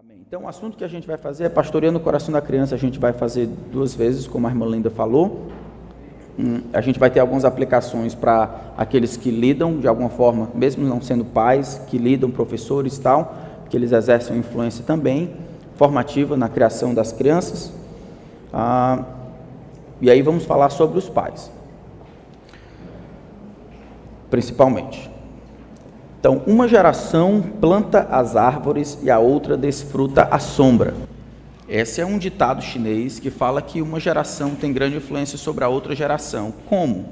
Amém. Então, o assunto que a gente vai fazer é pastoreando o coração da criança. A gente vai fazer 2 vezes, como a irmã Linda falou. A gente vai ter algumas aplicações para aqueles que lidam de alguma forma, mesmo não sendo pais, que lidam, professores e tal, que eles exercem uma influência também formativa na criação das crianças. E aí vamos falar sobre os pais, principalmente. Então, uma geração planta as árvores e a outra desfruta a sombra. Esse é um ditado chinês que fala que uma geração tem grande influência sobre a outra geração. Como?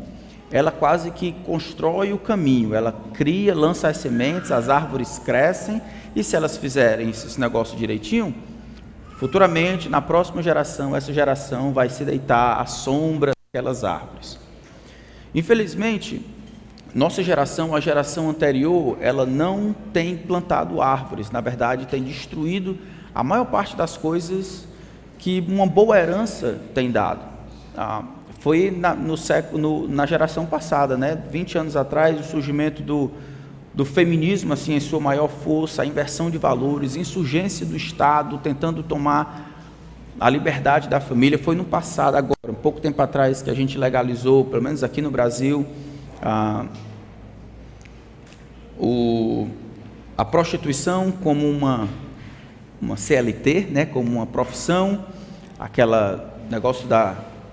Ela quase que constrói o caminho, ela cria, lança as sementes, as árvores crescem, e se elas fizerem esse negócio direitinho, futuramente, na próxima geração, essa geração vai se deitar à sombra daquelas árvores. Infelizmente, nossa geração, a geração anterior, ela não tem plantado árvores, na verdade tem destruído a maior parte das coisas que uma boa herança tem dado. Foi na geração passada, 20 anos atrás, o surgimento do feminismo assim, em sua maior força, a inversão de valores, insurgência do Estado, tentando tomar a liberdade da família. Foi no passado, agora, um pouco tempo atrás, que a gente legalizou, pelo menos aqui no Brasil, a prostituição como uma CLT, como uma profissão, aquela negócio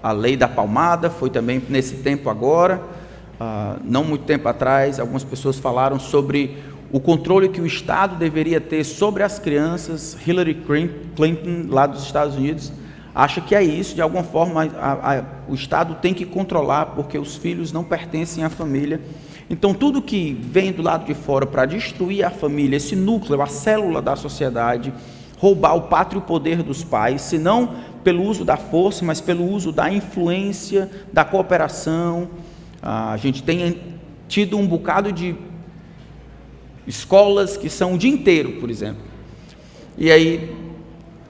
a lei da palmada, foi também nesse tempo agora, não muito tempo atrás, algumas pessoas falaram sobre o controle que o Estado deveria ter sobre as crianças. Hillary Clinton, lá dos Estados Unidos, acha que é isso, de alguma forma o Estado tem que controlar, porque os filhos não pertencem à família. Então, tudo que vem do lado de fora para destruir a família, esse núcleo, a célula da sociedade, roubar o pátrio poder dos pais, se não pelo uso da força, mas pelo uso da influência, da cooperação. A gente tem tido um bocado de escolas que são o dia inteiro, por exemplo. E aí,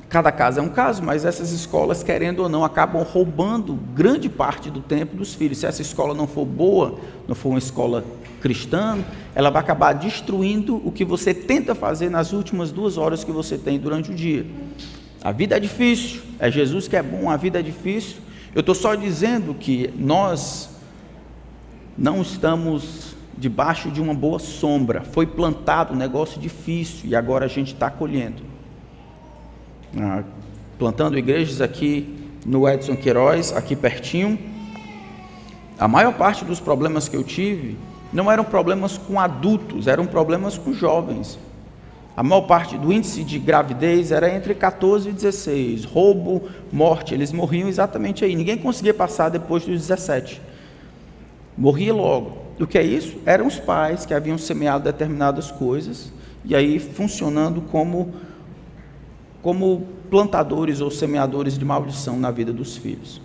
cada caso é um caso, mas essas escolas, querendo ou não, acabam roubando grande parte do tempo dos filhos. Se essa escola não for boa, não for uma escola cristã, ela vai acabar destruindo o que você tenta fazer nas últimas 2 horas que você tem durante o dia. A vida é difícil, é Jesus que é bom, a vida é difícil. Eu estou só dizendo que nós não estamos debaixo de uma boa sombra. Foi plantado um negócio difícil e agora a gente está colhendo. Plantando igrejas aqui no Edson Queiroz, aqui pertinho. A maior parte dos problemas que eu tive não eram problemas com adultos, eram problemas com jovens. A maior parte do índice de gravidez era entre 14 e 16, roubo, morte, eles morriam exatamente aí, ninguém conseguia passar depois dos 17, morria logo. O que é isso? Eram os pais que haviam semeado determinadas coisas, e aí funcionando como plantadores ou semeadores de maldição na vida dos filhos.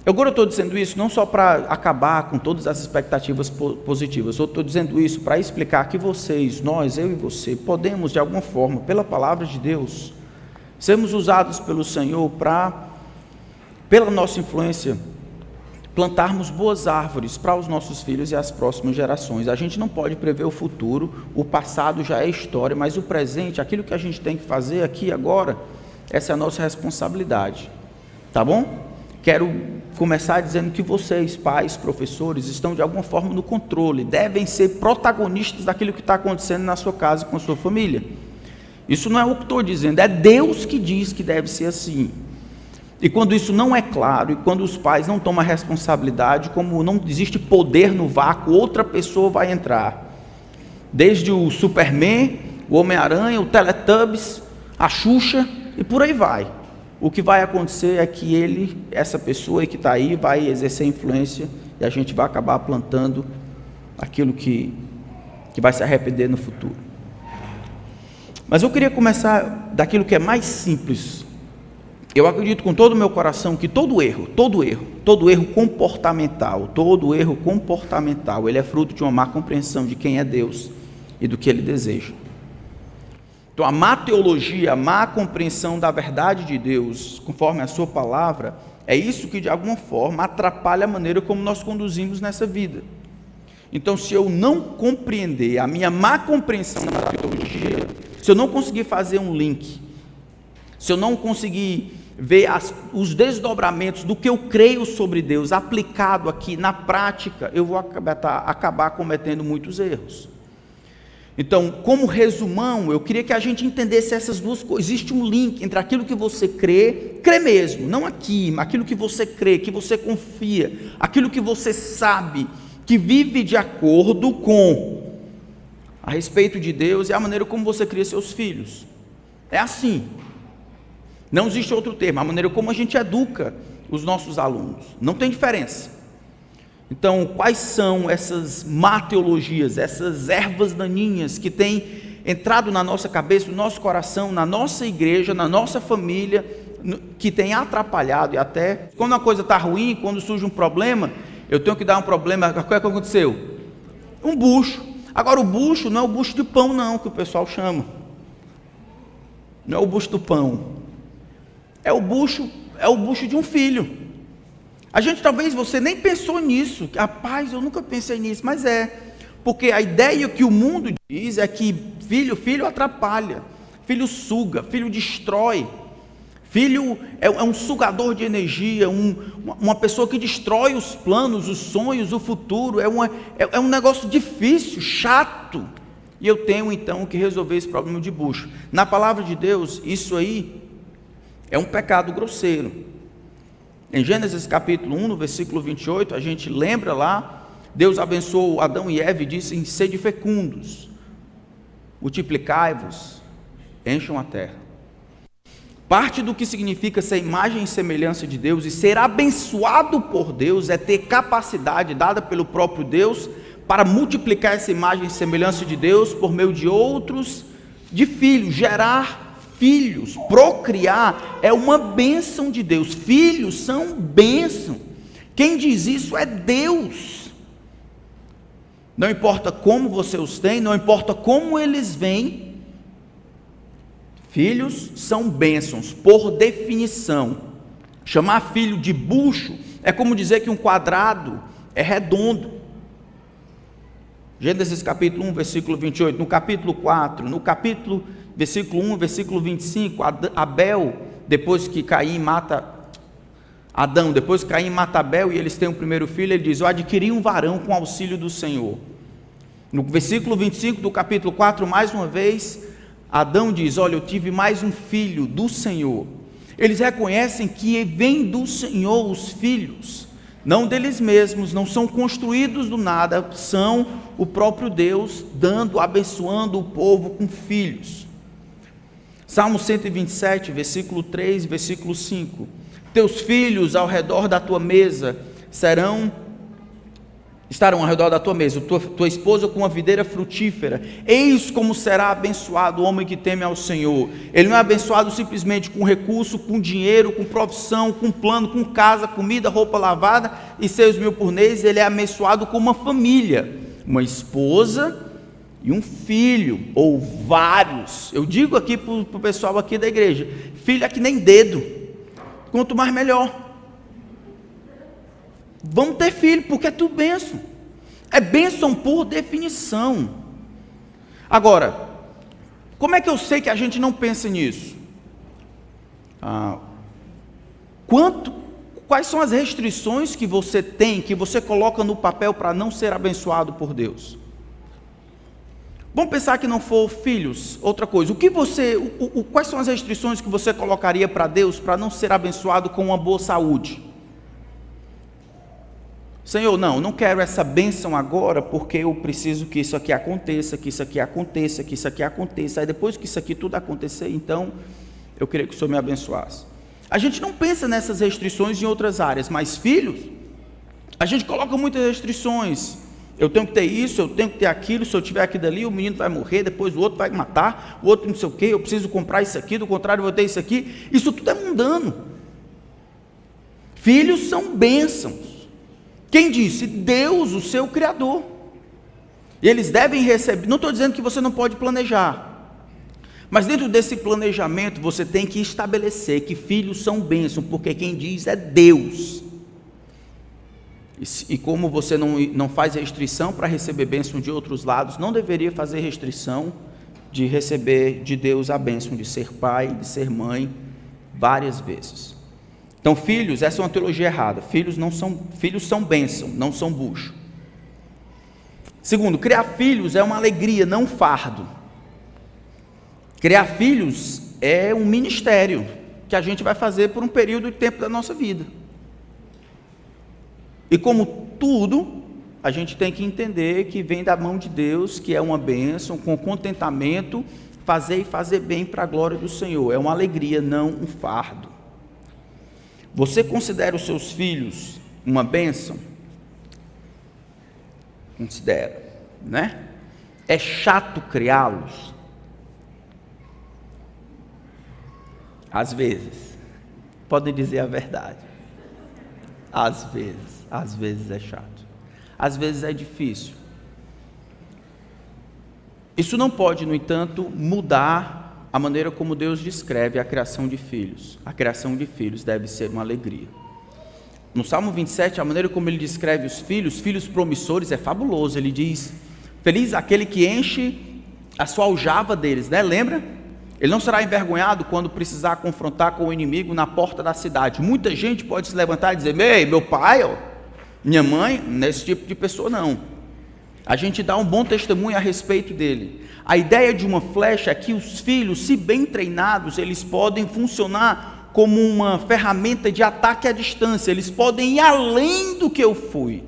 Agora eu estou dizendo isso não só para acabar com todas as expectativas positivas, eu estou dizendo isso para explicar que vocês, nós, eu e você, podemos de alguma forma, pela palavra de Deus, sermos usados pelo Senhor para, pela nossa influência, plantarmos boas árvores para os nossos filhos e as próximas gerações. A gente não pode prever o futuro, o passado já é história, mas o presente, aquilo que a gente tem que fazer aqui agora, essa é a nossa responsabilidade, tá bom? Quero começar dizendo que vocês, pais, professores, estão de alguma forma no controle, devem ser protagonistas daquilo que está acontecendo na sua casa com a sua família. Isso não é o que estou dizendo, é Deus que diz que deve ser assim. E quando isso não é claro, e quando os pais não tomam a responsabilidade, como não existe poder no vácuo, outra pessoa vai entrar. Desde o Superman, o Homem-Aranha, o Teletubbies, a Xuxa, e por aí vai. O que vai acontecer é que essa pessoa que está aí, vai exercer influência, e a gente vai acabar plantando aquilo que vai se arrepender no futuro. Mas eu queria começar daquilo que é mais simples. Eu acredito com todo o meu coração que todo erro comportamental, ele é fruto de uma má compreensão de quem é Deus e do que Ele deseja. Então, a má teologia, a má compreensão da verdade de Deus, conforme a sua palavra, é isso que de alguma forma atrapalha a maneira como nós conduzimos nessa vida. Então, se eu não compreender a minha má compreensão da teologia, se eu não conseguir fazer um link, se eu não conseguir ver os desdobramentos do que eu creio sobre Deus aplicado aqui na prática, eu vou acabar cometendo muitos erros. Então, como resumão, eu queria que a gente entendesse essas duas coisas. Existe um link entre aquilo que você crê mesmo, não aqui, mas aquilo que você crê, que você confia, aquilo que você sabe, que vive de acordo com a respeito de Deus e a maneira como você cria seus filhos. É assim. Não existe outro termo, a maneira como a gente educa os nossos alunos. Não tem diferença. Então, quais são essas má teologias, essas ervas daninhas que têm entrado na nossa cabeça, no nosso coração, na nossa igreja, na nossa família, que tem atrapalhado e até, quando a coisa está ruim, quando surge um problema, eu tenho que dar um problema, o que é que aconteceu? Um bucho. Agora, o bucho não é o bucho de pão não, que o pessoal chama. Não é o bucho do pão. É o bucho de um filho. A gente, talvez você nem pensou nisso, rapaz, eu nunca pensei nisso, mas porque a ideia que o mundo diz é que filho atrapalha, filho suga, filho destrói, filho é um sugador de energia, uma pessoa que destrói os planos, os sonhos, o futuro, é um negócio difícil, chato, e eu tenho então que resolver esse problema de bucho. Na palavra de Deus, isso aí é um pecado grosseiro. Em Gênesis capítulo 1, no versículo 28, a gente lembra lá, Deus abençoou Adão e Eva e disse: sede fecundos, multiplicai-vos, encham a terra. Parte do que significa ser imagem e semelhança de Deus e ser abençoado por Deus é ter capacidade dada pelo próprio Deus para multiplicar essa imagem e semelhança de Deus por meio de filhos, gerar filhos. Procriar é uma bênção de Deus. Filhos são bênção. Quem diz isso é Deus. Não importa como você os tem, não importa como eles vêm, filhos são bênçãos, por definição. Chamar filho de bucho é como dizer que um quadrado é redondo. Gênesis capítulo 1, versículo 28, no capítulo 4, versículo 1, versículo 25, Abel, depois que Caim mata Abel e eles têm o primeiro filho, ele diz: eu adquiri um varão com auxílio do Senhor. No versículo 25 do capítulo 4, mais uma vez, Adão diz: olha, eu tive mais um filho do Senhor. Eles reconhecem que vem do Senhor os filhos, não deles mesmos, não são construídos do nada, são o próprio Deus dando, abençoando o povo com filhos. Salmo 127, versículo 3, versículo 5. Teus filhos ao redor da tua mesa estarão ao redor da tua mesa, tua esposa com uma videira frutífera. Eis como será abençoado o homem que teme ao Senhor. Ele não é abençoado simplesmente com recurso, com dinheiro, com profissão, com plano, com casa, comida, roupa lavada e 6.000 por mês. Ele é abençoado com uma família, uma esposa e um filho, ou vários. Eu digo aqui para o pessoal aqui da igreja, filho é que nem dedo, quanto mais melhor. Vamos ter filho, porque é tudo bênção. É bênção por definição. Agora, como é que eu sei que a gente não pensa nisso? Quais são as restrições que você tem, que você coloca no papel para não ser abençoado por Deus? Vamos pensar que não for filhos, outra coisa. Quais são as restrições que você colocaria para Deus para não ser abençoado com uma boa saúde? Senhor, não quero essa bênção agora, porque eu preciso que isso aqui aconteça, que isso aqui aconteça, que isso aqui aconteça. Aí depois que isso aqui tudo acontecer, então eu queria que o Senhor me abençoasse. A gente não pensa nessas restrições em outras áreas, mas filhos, a gente coloca muitas restrições. Eu tenho que ter isso, eu tenho que ter aquilo, se eu tiver aquilo ali, o menino vai morrer, depois o outro vai matar, o outro não sei o quê, eu preciso comprar isso aqui, do contrário eu vou ter isso aqui. Isso tudo é mundano. Filhos são bênçãos. Quem disse? Deus, o seu Criador. E eles devem receber. Não estou dizendo que você não pode planejar, mas dentro desse planejamento você tem que estabelecer que filhos são bênçãos, porque quem diz é Deus. E como você não faz restrição para receber bênção de outros lados, não deveria fazer restrição de receber de Deus a bênção de ser pai, de ser mãe, várias vezes. Então, filhos, essa é uma teologia errada. Filhos são bênção, não são bucho. Segundo, criar filhos é uma alegria, não um fardo. Criar filhos é um ministério que a gente vai fazer por um período de tempo da nossa vida. E como tudo, a gente tem que entender que vem da mão de Deus, que é uma bênção, com contentamento, fazer bem para a glória do Senhor. É uma alegria, não um fardo. Você considera os seus filhos uma bênção? Considera, né? É chato criá-los? Às vezes. Podem dizer a verdade. Às vezes é chato. Às vezes é difícil. Isso não pode, no entanto, mudar a maneira como Deus descreve a criação de filhos. A criação de filhos deve ser uma alegria. No Salmo 27, a maneira como ele descreve os filhos promissores, é fabuloso. Ele diz: feliz aquele que enche a sua aljava deles, né? Lembra? Ele não será envergonhado quando precisar confrontar com o inimigo na porta da cidade. Muita gente pode se levantar e dizer: ei, meu pai, ó, minha mãe, nesse tipo de pessoa não. A gente dá um bom testemunho a respeito dele. A ideia de uma flecha é que os filhos, se bem treinados, eles podem funcionar como uma ferramenta de ataque à distância. Eles podem ir além do que eu fui,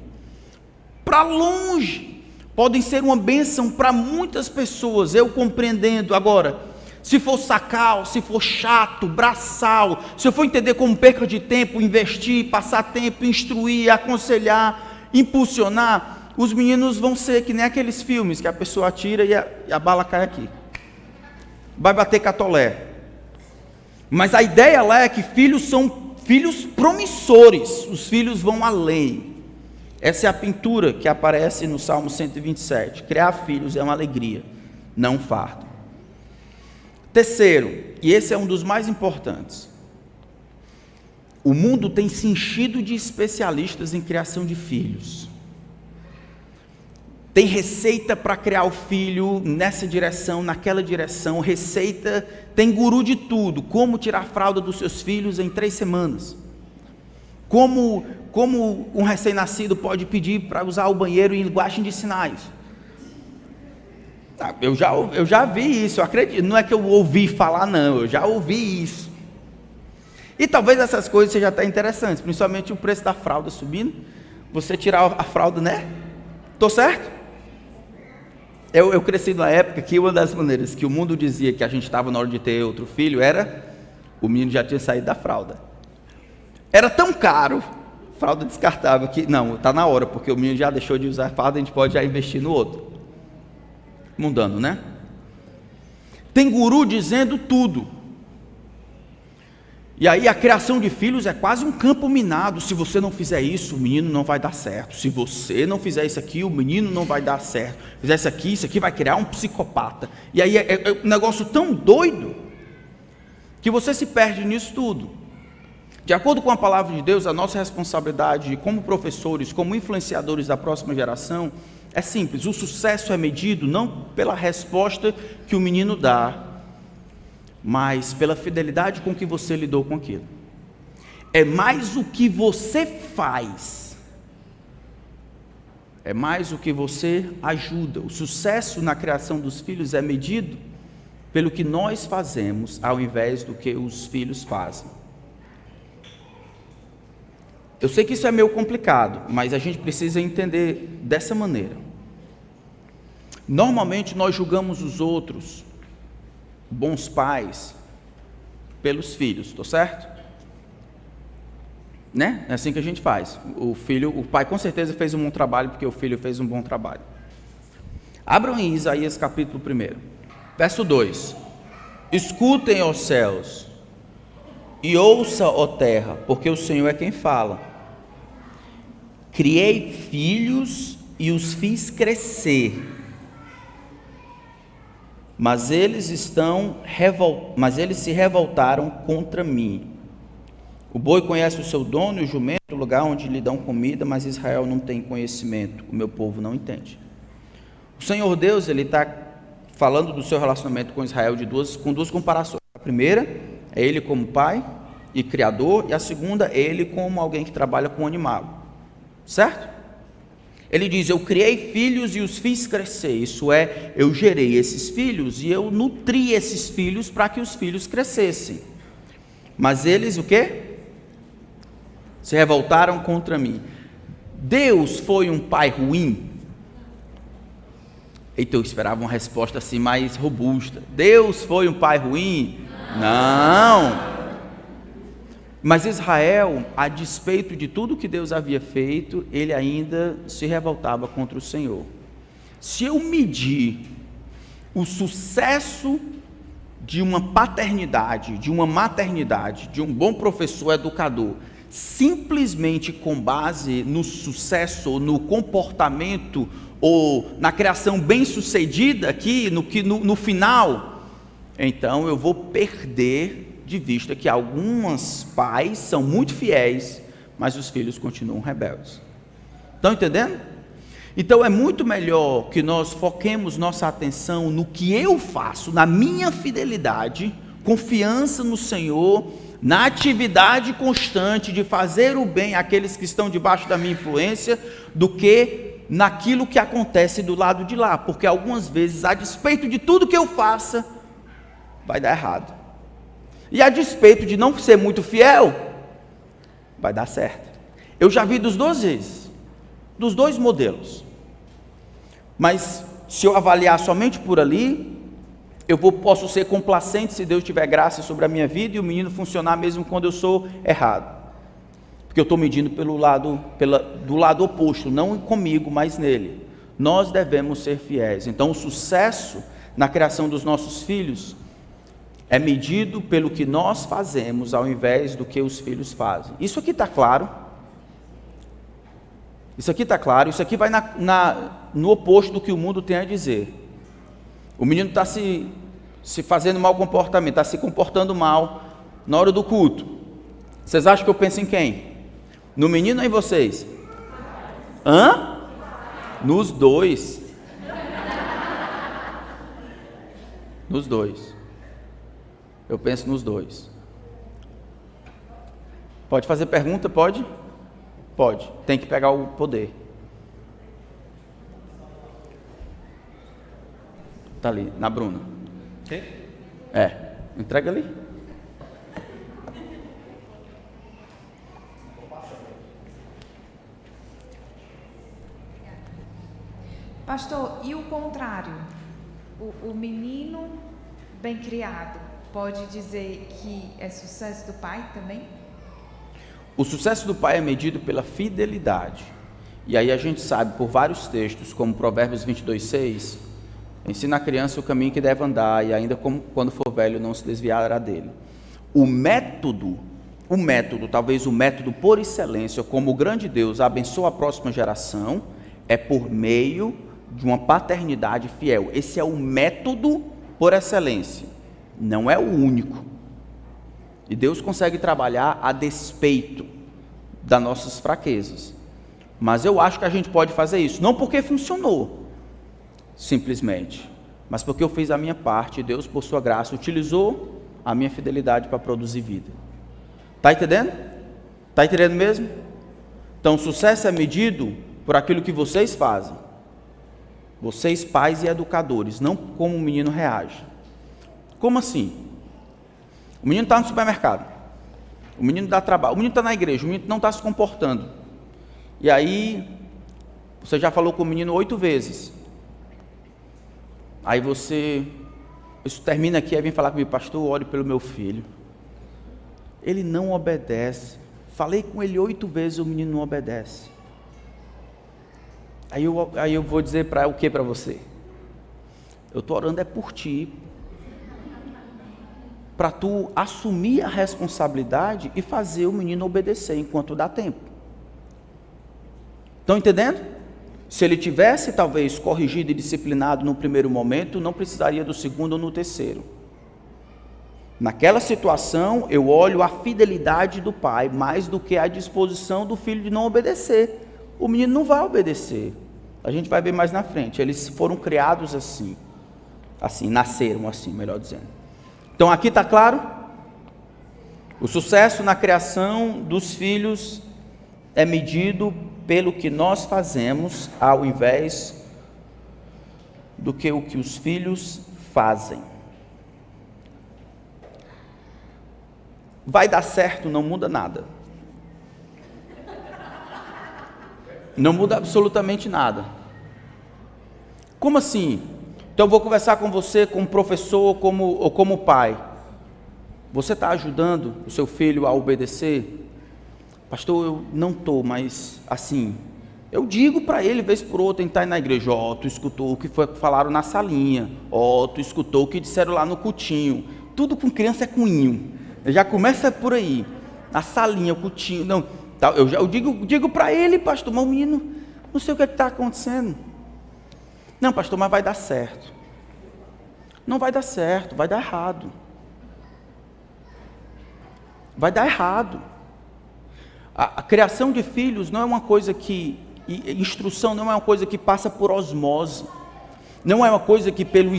para longe. Podem ser uma bênção para muitas pessoas, eu compreendendo. Agora, se for sacal, se for chato, braçal, se eu for entender como perca de tempo, investir, passar tempo, instruir, aconselhar, impulsionar, os meninos vão ser que nem aqueles filmes que a pessoa atira e a bala cai aqui. Vai bater catolé. Mas a ideia lá é que filhos são filhos promissores, os filhos vão além. Essa é a pintura que aparece no Salmo 127. Criar filhos é uma alegria, não um fardo. Terceiro, e esse é um dos mais importantes, o mundo tem se enchido de especialistas em criação de filhos. Tem receita para criar o filho nessa direção, naquela direção, receita, tem guru de tudo, como tirar a fralda dos seus filhos em 3 semanas, como um recém-nascido pode pedir para usar o banheiro em linguagem de sinais. Eu já vi isso, eu acredito, não é que eu ouvi falar não, eu já ouvi isso. E talvez essas coisas sejam até interessantes, principalmente o preço da fralda subindo, você tirar a fralda, né? Estou certo? Eu cresci na época que uma das maneiras que o mundo dizia que a gente estava na hora de ter outro filho era, o menino já tinha saído da fralda. Era tão caro, fralda descartável, que não, está na hora, porque o menino já deixou de usar a fralda, a gente pode já investir no outro. Mudando, né? Tem guru dizendo tudo. E aí a criação de filhos é quase um campo minado. Se você não fizer isso, o menino não vai dar certo. Se você não fizer isso aqui, o menino não vai dar certo. Fizer isso aqui vai criar um psicopata. E aí é um negócio tão doido que você se perde nisso tudo. De acordo com a palavra de Deus, a nossa responsabilidade como professores, como influenciadores da próxima geração, é simples. O sucesso é medido não pela resposta que o menino dá, mas pela fidelidade com que você lidou com aquilo. É mais o que você faz, é mais o que você ajuda. O sucesso na criação dos filhos é medido pelo que nós fazemos, ao invés do que os filhos fazem. Eu sei que isso é meio complicado, mas a gente precisa entender dessa maneira. Normalmente nós julgamos os outros, bons pais, pelos filhos, estou certo? Né? É assim que a gente faz. O pai com certeza fez um bom trabalho, porque o filho fez um bom trabalho. Abram em Isaías capítulo 1, verso 2. Escutem, ó céus, e ouça, ó terra, porque o Senhor é quem fala. Criei filhos e os fiz crescer, mas eles se revoltaram contra mim. O boi conhece o seu dono e o jumento, o lugar onde lhe dão comida, mas Israel não tem conhecimento, o meu povo não entende. O Senhor Deus, ele está falando do seu relacionamento com Israel com duas comparações. A primeira é ele como pai e criador, e a segunda é ele como alguém que trabalha com animal, certo? Ele diz: eu criei filhos e os fiz crescer, isso é, eu gerei esses filhos e eu nutri esses filhos para que os filhos crescessem. Mas eles o quê? Se revoltaram contra mim. Deus foi um pai ruim? Eita, eu esperava uma resposta assim mais robusta. Deus foi um pai ruim? Não. Mas Israel, a despeito de tudo que Deus havia feito, ele ainda se revoltava contra o Senhor. Se eu medir o sucesso de uma paternidade, de uma maternidade, de um bom professor educador, simplesmente com base no sucesso, no comportamento ou na criação bem-sucedida aqui, no final, então eu vou perder de vista que alguns pais são muito fiéis, mas os filhos continuam rebeldes. Estão entendendo? Então é muito melhor que nós foquemos nossa atenção no que eu faço, na minha fidelidade, confiança no Senhor, na atividade constante de fazer o bem àqueles que estão debaixo da minha influência, do que naquilo que acontece do lado de lá, porque algumas vezes, a despeito de tudo que eu faça, vai dar errado, e a despeito de não ser muito fiel, vai dar certo. Eu já vi dos dois modelos, mas se eu avaliar somente por ali, eu posso ser complacente se Deus tiver graça sobre a minha vida e o menino funcionar mesmo quando eu sou errado, porque eu estou medindo do lado oposto, não comigo, mas nele. Nós devemos ser fiéis. Então o sucesso na criação dos nossos filhos é medido pelo que nós fazemos ao invés do que os filhos fazem. Isso aqui está claro? Isso aqui está claro? Isso aqui vai no oposto do que o mundo tem a dizer. O menino está se fazendo mau comportamento, está se comportando mal na hora do culto. Vocês acham que eu penso em quem? No menino ou em vocês? Hã? Nos dois. Nos dois. Eu penso nos dois. Pode fazer pergunta? Pode? Pode. Tem que pegar o poder. Está ali, na Bruna. Quem? Entrega ali. Pastor, e o contrário? O menino bem criado pode dizer que é sucesso do pai também? O sucesso do pai é medido pela fidelidade. E aí a gente sabe por vários textos, como Provérbios 22:6, ensina a criança o caminho que deve andar, e ainda como quando for velho não se desviará dele. O método, talvez o método por excelência, como o grande Deus abençoa a próxima geração, é por meio de uma paternidade fiel. Esse é o método por excelência, não é o único. E Deus consegue trabalhar a despeito das nossas fraquezas. Mas eu acho que a gente pode fazer isso, não porque funcionou, simplesmente, mas porque eu fiz a minha parte, e Deus, por sua graça, utilizou a minha fidelidade para produzir vida. Está entendendo? Está entendendo mesmo? Então, o sucesso é medido por aquilo que vocês fazem. Vocês, pais e educadores, não como o menino reage. Como assim? O menino está no supermercado, o menino dá trabalho, o menino está na igreja, o menino não está se comportando. E aí, você já falou com o menino 8 vezes. Aí isso termina aqui, aí vem falar comigo: pastor, ore pelo meu filho. Ele não obedece. Falei com ele 8 vezes, o menino não obedece. Aí eu vou dizer o que para você? Eu estou orando por ti, para tu assumir a responsabilidade e fazer o menino obedecer enquanto dá tempo. Estão entendendo? Se ele tivesse talvez corrigido e disciplinado no primeiro momento, não precisaria do segundo ou no terceiro. Naquela situação, eu olho a fidelidade do pai mais do que a disposição do filho de não obedecer. O menino não vai obedecer. A gente vai ver mais na frente. Eles foram criados assim, nasceram assim, melhor dizendo. Então aqui está claro? O sucesso na criação dos filhos é medido pelo que nós fazemos, ao invés do que o que os filhos fazem. Vai dar certo, não muda nada. Não muda absolutamente nada. Como assim? Então eu vou conversar com você como professor ou como pai. Você está ajudando o seu filho a obedecer? Pastor, eu não estou, mas assim, eu digo para ele, vez por outra, entrar na igreja, tu escutou o que falaram na salinha, tu escutou o que disseram lá no cultinho. Tudo com criança é cunhinho. Já começa por aí, na salinha, o cultinho, não, eu digo para ele, pastor, mas o menino, não sei o que está acontecendo. Não, pastor, mas vai dar certo. Não vai dar certo, vai dar errado. Vai dar errado. A criação de filhos não é uma coisa instrução não é uma coisa que passa por osmose. Não é uma coisa que pelo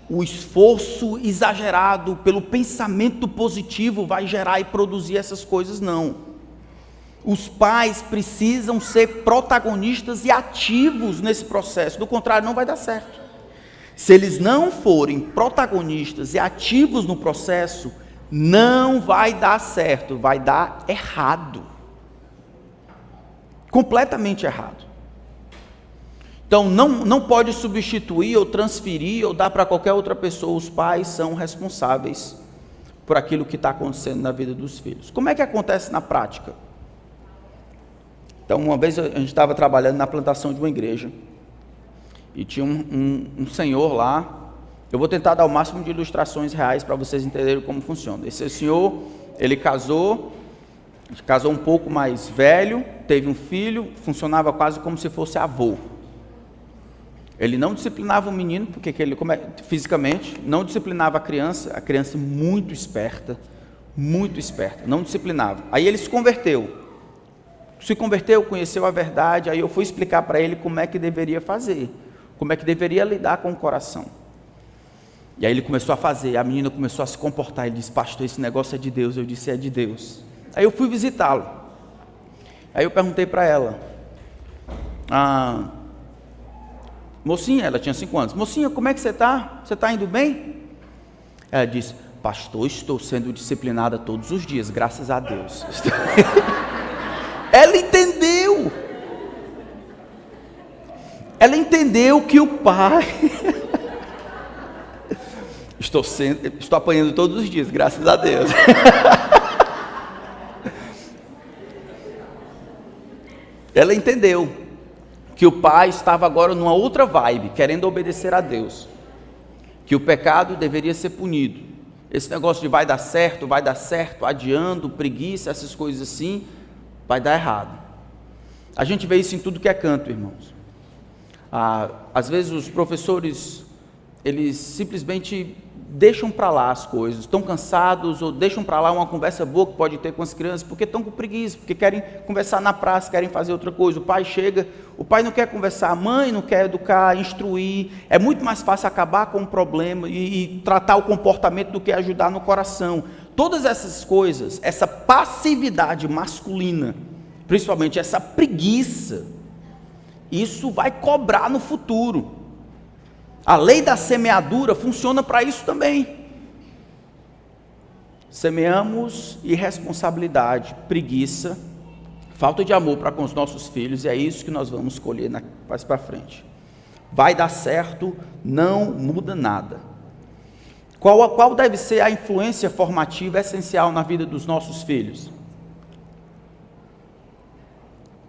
o esforço exagerado, pelo pensamento positivo vai gerar e produzir essas coisas, não. Os pais precisam ser protagonistas e ativos nesse processo, do contrário não vai dar certo. Se eles não forem protagonistas e ativos no processo, não vai dar certo, vai dar errado. Completamente errado. Então, não pode substituir ou transferir ou dar para qualquer outra pessoa. Os pais são responsáveis por aquilo que está acontecendo na vida dos filhos. Como é que acontece na prática? Então, uma vez a gente estava trabalhando na plantação de uma igreja e tinha um senhor lá. Eu vou tentar dar o máximo de ilustrações reais para vocês entenderem como funciona. Esse senhor, ele casou um pouco mais velho, teve um filho, funcionava quase como se fosse avô. Ele não disciplinava o menino, porque fisicamente, não disciplinava a criança muito esperta, não disciplinava. Aí ele se converteu, conheceu a verdade, aí eu fui explicar para ele como é que deveria fazer, como é que deveria lidar com o coração. E aí ele começou a fazer, a menina começou a se comportar, ele disse, pastor, esse negócio é de Deus, eu disse, é de Deus. Aí eu fui visitá-lo, aí eu perguntei para ela, mocinha, ela tinha 5 anos, mocinha, como é que você está? Você está indo bem? Ela disse, pastor, estou sendo disciplinada todos os dias, graças a Deus. Ela entendeu que o pai, estou apanhando todos os dias, graças a Deus. Ela entendeu que o pai estava agora numa outra vibe, querendo obedecer a Deus, que o pecado deveria ser punido. Esse negócio de vai dar certo, adiando, preguiça, essas coisas assim, vai dar errado. A gente vê isso em tudo que é canto, irmãos. Às vezes os professores, eles simplesmente deixam para lá as coisas, estão cansados ou deixam para lá uma conversa boa que pode ter com as crianças, porque estão com preguiça, porque querem conversar na praça, querem fazer outra coisa. O pai chega, o pai não quer conversar, a mãe não quer educar, instruir. É muito mais fácil acabar com o problema e tratar o comportamento do que ajudar no coração. Todas essas coisas, essa passividade masculina, principalmente essa preguiça, isso vai cobrar no futuro. A lei da semeadura funciona para isso também. Semeamos irresponsabilidade, preguiça, falta de amor para com os nossos filhos, e é isso que nós vamos colher mais para frente. Vai dar certo, não muda nada. Qual deve ser a influência formativa essencial na vida dos nossos filhos?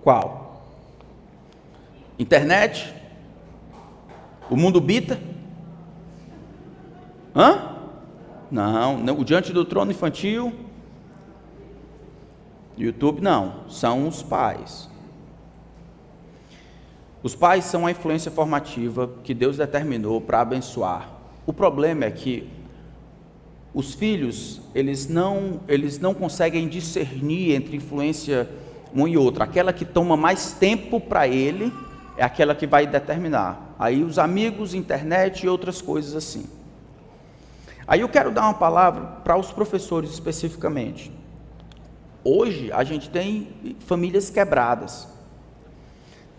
Qual? Internet? O mundo bita? Não, o Diante do Trono Infantil, YouTube não, são os pais. Os pais são a influência formativa que Deus determinou para abençoar. O problema é que os filhos, eles não conseguem discernir entre influência um e outro. Aquela que toma mais tempo para ele é aquela que vai determinar. Aí os amigos, internet e outras coisas assim. Aí eu quero dar uma palavra para os professores especificamente. Hoje a gente tem famílias quebradas.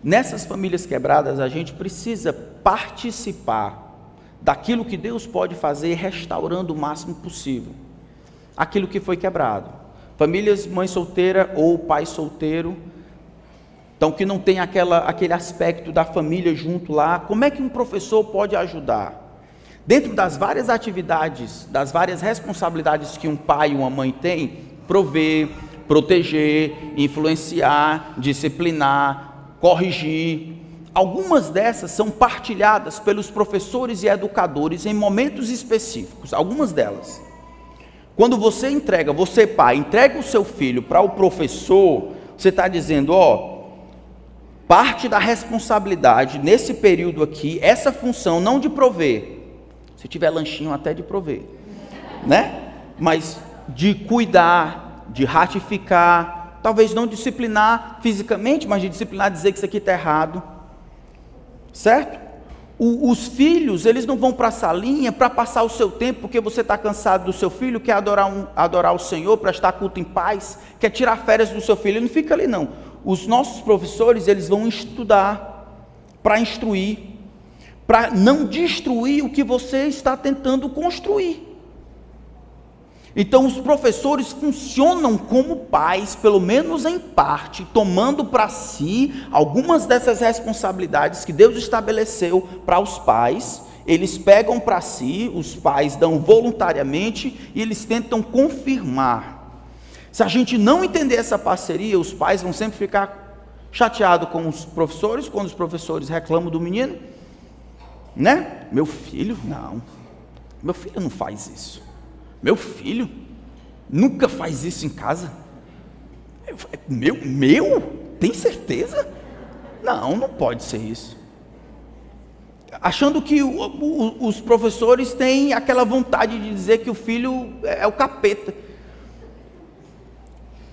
Nessas famílias quebradas a gente precisa participar daquilo que Deus pode fazer, restaurando o máximo possível aquilo que foi quebrado. Famílias, mãe solteira ou pai solteiro, então que não tem aquele aspecto da família junto lá, como é que um professor pode ajudar? Dentro das várias atividades, das várias responsabilidades que um pai e uma mãe têm, prover, proteger, influenciar, disciplinar, corrigir, algumas dessas são partilhadas pelos professores e educadores em momentos específicos, algumas delas. Quando você pai, entrega o seu filho para o professor, você está dizendo, parte da responsabilidade nesse período aqui, essa função não de prover, se tiver lanchinho até de prover, né? Mas de cuidar, de ratificar, talvez não disciplinar fisicamente, mas de disciplinar, dizer que isso aqui está errado, certo? Os filhos, eles não vão para a salinha para passar o seu tempo, porque você está cansado do seu filho, quer adorar o Senhor, prestar culto em paz, quer tirar férias do seu filho, ele não fica ali não. Os nossos professores, eles vão estudar, para instruir, para não destruir o que você está tentando construir. Então os professores funcionam como pais, pelo menos em parte, tomando para si algumas dessas responsabilidades que Deus estabeleceu para os pais. Eles pegam para si, os pais dão voluntariamente e eles tentam confirmar. Se a gente não entender essa parceria, os pais vão sempre ficar chateados com os professores, quando os professores reclamam do menino, né? Meu filho não faz isso. Meu filho nunca faz isso em casa. Meu? Tem certeza? Não pode ser isso. Achando que os professores têm aquela vontade de dizer que o filho é o capeta.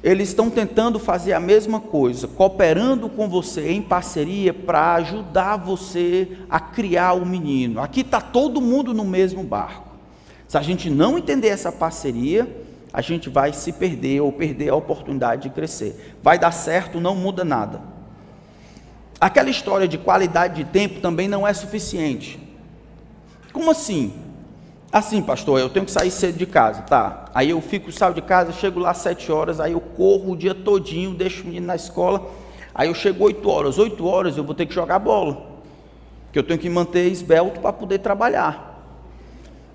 Eles estão tentando fazer a mesma coisa, cooperando com você em parceria para ajudar você a criar o menino. Aqui está todo mundo no mesmo barco. Se a gente não entender essa parceria, a gente vai se perder ou perder a oportunidade de crescer. Vai dar certo, não muda nada. Aquela história de qualidade de tempo também não é suficiente. Como assim? Assim, pastor, eu tenho que sair cedo de casa, tá? Aí eu saio de casa, chego lá às 7 horas, aí eu corro o dia todinho, deixo o menino na escola, aí eu chego 8 horas. 8 horas eu vou ter que jogar bola, porque eu tenho que manter esbelto para poder trabalhar.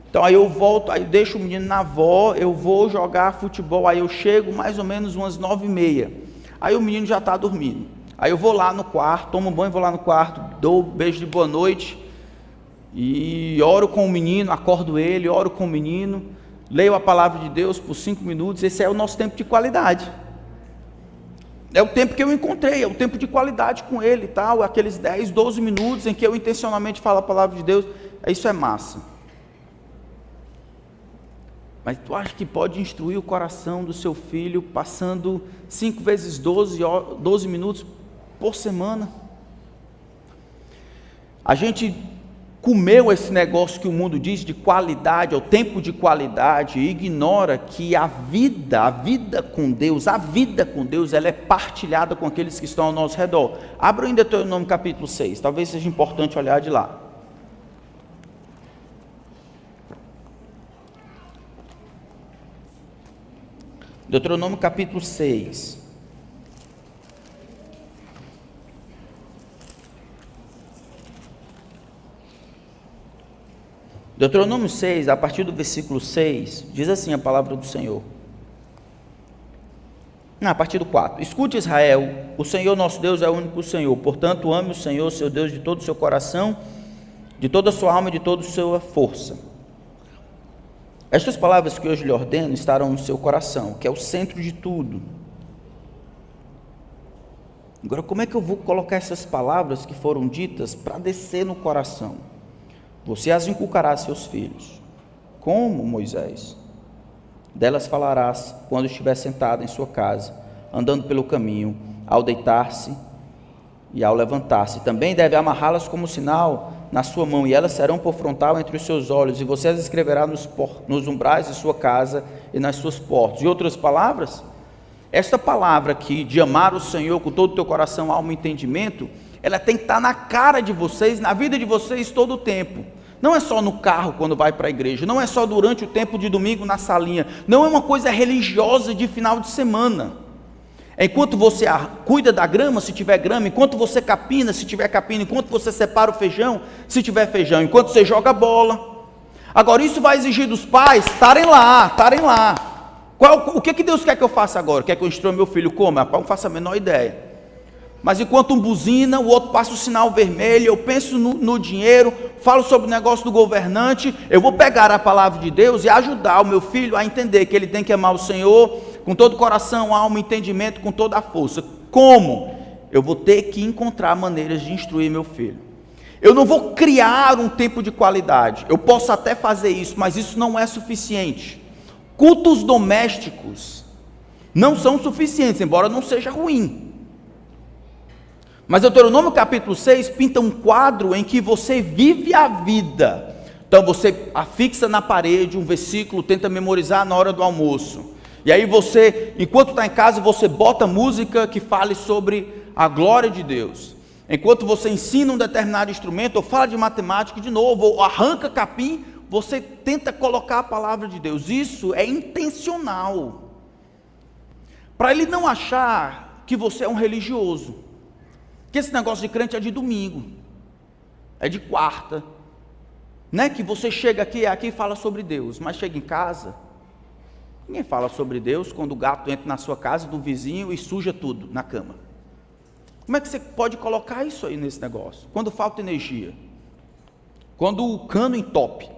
Então aí eu volto, aí eu deixo o menino na avó, eu vou jogar futebol, aí eu chego mais ou menos umas 9h30, aí o menino já está dormindo. Aí eu vou lá no quarto, tomo um banho, vou lá no quarto, dou um beijo de boa noite, e oro com o menino, acordo ele, oro com o menino, leio a palavra de Deus por 5 minutos, esse é o nosso tempo de qualidade. É o tempo que eu encontrei, é o tempo de qualidade com ele e tal, aqueles 10, 12 minutos em que eu intencionalmente falo a palavra de Deus, isso é massa. Mas tu acha que pode instruir o coração do seu filho passando 5 vezes 12 minutos por semana? A gente comeu esse negócio que o mundo diz de qualidade, o tempo de qualidade, e ignora que a vida com Deus, ela é partilhada com aqueles que estão ao nosso redor. Abra em Deuteronômio capítulo 6, talvez seja importante olhar de lá. Deuteronômio capítulo 6. Deuteronômio 6, a partir do versículo 6, diz assim a palavra do Senhor. A partir do 4. Escute, Israel, o Senhor nosso Deus é o único Senhor. Portanto, ame o Senhor, seu Deus, de todo o seu coração, de toda a sua alma e de toda a sua força. Estas palavras que hoje lhe ordeno estarão no seu coração, que é o centro de tudo. Agora, como é que eu vou colocar essas palavras que foram ditas para descer no coração? Você as inculcará a seus filhos. Como, Moisés? Delas falarás quando estiver sentado em sua casa, andando pelo caminho, ao deitar-se e ao levantar-se. Também deve amarrá-las como sinal na sua mão, e elas serão por frontal entre os seus olhos, e você as escreverá nos umbrais de sua casa e nas suas portas. Em outras palavras, esta palavra aqui, de amar o Senhor com todo o teu coração, alma e entendimento, ela tem que estar na cara de vocês, na vida de vocês todo o tempo. Não é só no carro quando vai para a igreja, não é só durante o tempo de domingo na salinha, não é uma coisa religiosa de final de semana. Enquanto você cuida da grama, se tiver grama, enquanto você capina, se tiver capina, enquanto você separa o feijão, se tiver feijão, enquanto você joga bola. Agora isso vai exigir dos pais estarem lá. O que Deus quer que eu faça agora? Quer que eu instrua meu filho como? Eu não faço a menor ideia. Mas enquanto um buzina, o outro passa o sinal vermelho, eu penso no dinheiro, falo sobre o negócio do governante, eu vou pegar a palavra de Deus e ajudar o meu filho a entender que ele tem que amar o Senhor com todo o coração, alma, entendimento, com toda a força. Como? Eu vou ter que encontrar maneiras de instruir meu filho. Eu não vou criar um tempo de qualidade, eu posso até fazer isso, mas isso não é suficiente. Cultos domésticos não são suficientes, embora não seja ruim. Mas Deuteronômio capítulo 6 pinta um quadro em que você vive a vida. Então você afixa na parede um versículo, tenta memorizar na hora do almoço. E aí você, enquanto está em casa, você bota música que fale sobre a glória de Deus. Enquanto você ensina um determinado instrumento, ou fala de matemática de novo, ou arranca capim, você tenta colocar a palavra de Deus. Isso é intencional. Para ele não achar que você é um religioso. Que esse negócio de crente é de domingo, é de quarta, não é que você chega aqui e fala sobre Deus, mas chega em casa, ninguém fala sobre Deus quando o gato entra na sua casa, do vizinho, e suja tudo na cama. Como é que você pode colocar isso aí nesse negócio? Quando falta energia, quando o cano entope,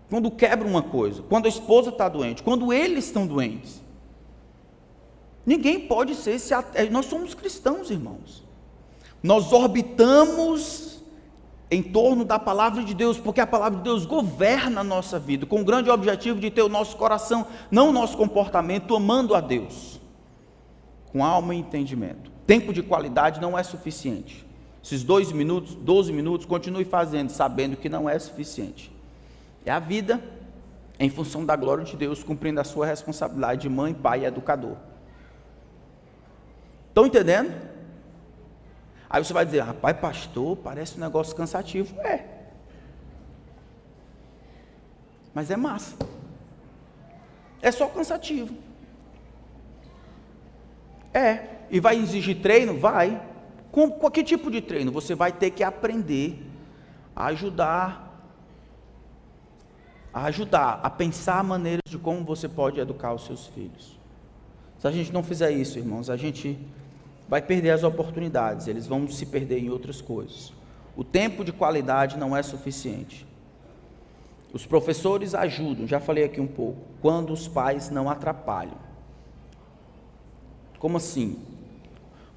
quando quebra uma coisa, quando a esposa está doente, quando eles estão doentes. Ninguém pode ser esse ateu. Nós somos cristãos, irmãos. Nós orbitamos em torno da palavra de Deus, porque a palavra de Deus governa a nossa vida, com o grande objetivo de ter o nosso coração, não o nosso comportamento, amando a Deus, com alma e entendimento. Tempo de qualidade não é suficiente. Esses 2 minutos, 12 minutos, continue fazendo, sabendo que não é suficiente. É a vida em função da glória de Deus, cumprindo a sua responsabilidade de mãe, pai e educador. Estão entendendo? Aí você vai dizer, rapaz, pastor, parece um negócio cansativo. É. Mas é massa. É só cansativo. É. E vai exigir treino? Vai. Com que tipo de treino? Você vai ter que aprender a ajudar a pensar maneiras de como você pode educar os seus filhos. Se a gente não fizer isso, irmãos, a gente vai perder as oportunidades, eles vão se perder em outras coisas. O tempo de qualidade não é suficiente. Os professores ajudam, já falei aqui um pouco, quando os pais não atrapalham. Como assim?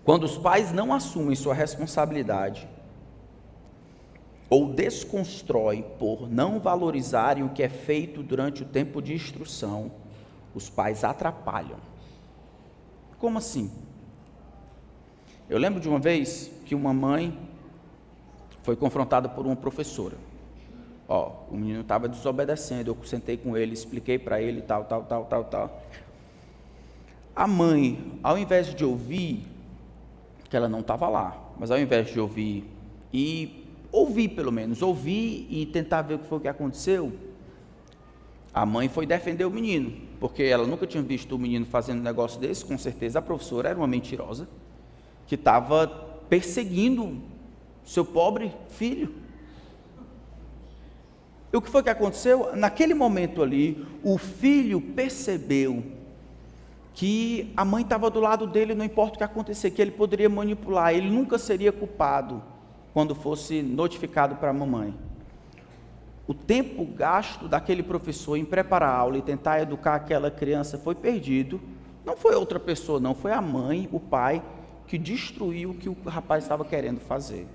Quando os pais não assumem sua responsabilidade, ou desconstroem por não valorizarem o que é feito durante o tempo de instrução, os pais atrapalham. Como assim? Eu lembro de uma vez que uma mãe foi confrontada por uma professora. O menino estava desobedecendo, eu sentei com ele, expliquei para ele, tal. A mãe, ao invés de ouvir, que ela não estava lá, mas ao invés de ouvir e tentar ver o que foi que aconteceu, a mãe foi defender o menino, porque ela nunca tinha visto o menino fazendo um negócio desse. Com certeza a professora era uma mentirosa, que estava perseguindo seu pobre filho. E o que foi que aconteceu? Naquele momento ali, o filho percebeu que a mãe estava do lado dele, não importa o que acontecer, que ele poderia manipular, ele nunca seria culpado quando fosse notificado para a mamãe. O tempo gasto daquele professor em preparar a aula e tentar educar aquela criança foi perdido. Não foi outra pessoa, não, foi a mãe, o pai, que destruiu o que o rapaz estava querendo fazer.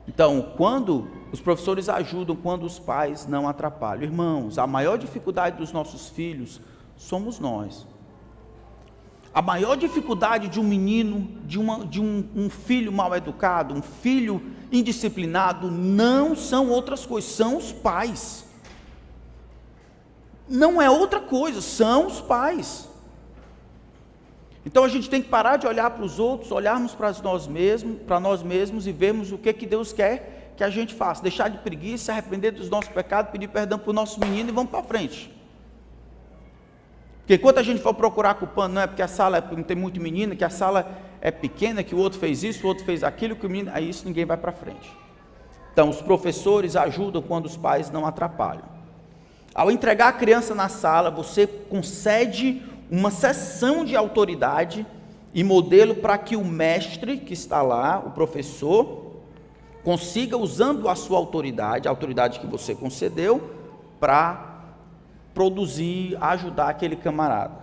Então, quando os professores ajudam, quando os pais não atrapalham. Irmãos, a maior dificuldade dos nossos filhos somos nós. A maior dificuldade de um menino, de um filho mal educado, um filho indisciplinado, não são outras coisas, são os pais. Não é outra coisa, são os pais. Então a gente tem que parar de olhar para os outros, olharmos para nós mesmos e vermos o que Deus quer que a gente faça. Deixar de preguiça, se arrepender dos nossos pecados, pedir perdão para o nosso menino e vamos para frente. Porque enquanto a gente for procurar culpando, não é porque a sala não tem muito menino, que a sala é pequena, que o outro fez isso, o outro fez aquilo, que o menino, aí isso ninguém vai para frente. Então os professores ajudam quando os pais não atrapalham. Ao entregar a criança na sala, você concede uma cessão de autoridade e modelo para que o mestre que está lá, o professor, consiga, usando a sua autoridade, a autoridade que você concedeu, para produzir, ajudar aquele camarada.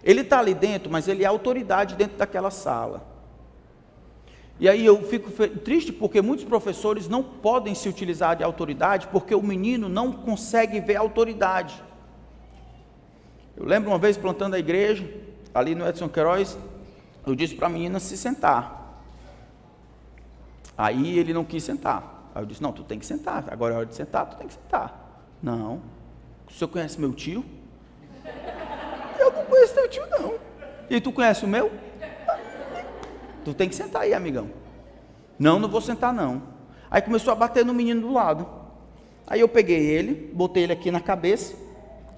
Ele está ali dentro, mas ele é autoridade dentro daquela sala. E aí eu fico triste porque muitos professores não podem se utilizar de autoridade porque o menino não consegue ver a autoridade. Eu lembro uma vez plantando a igreja, ali no Edson Queiroz, eu disse para a menina se sentar. Aí ele não quis sentar. Aí eu disse, não, tu tem que sentar, agora é hora de sentar, tu tem que sentar. Não. O senhor conhece meu tio? Eu não conheço teu tio, não. E tu conhece o meu? Tu tem que sentar aí, amigão. Não, não vou sentar, não. Aí começou a bater no menino do lado. Aí eu peguei ele, botei ele aqui na cabeça,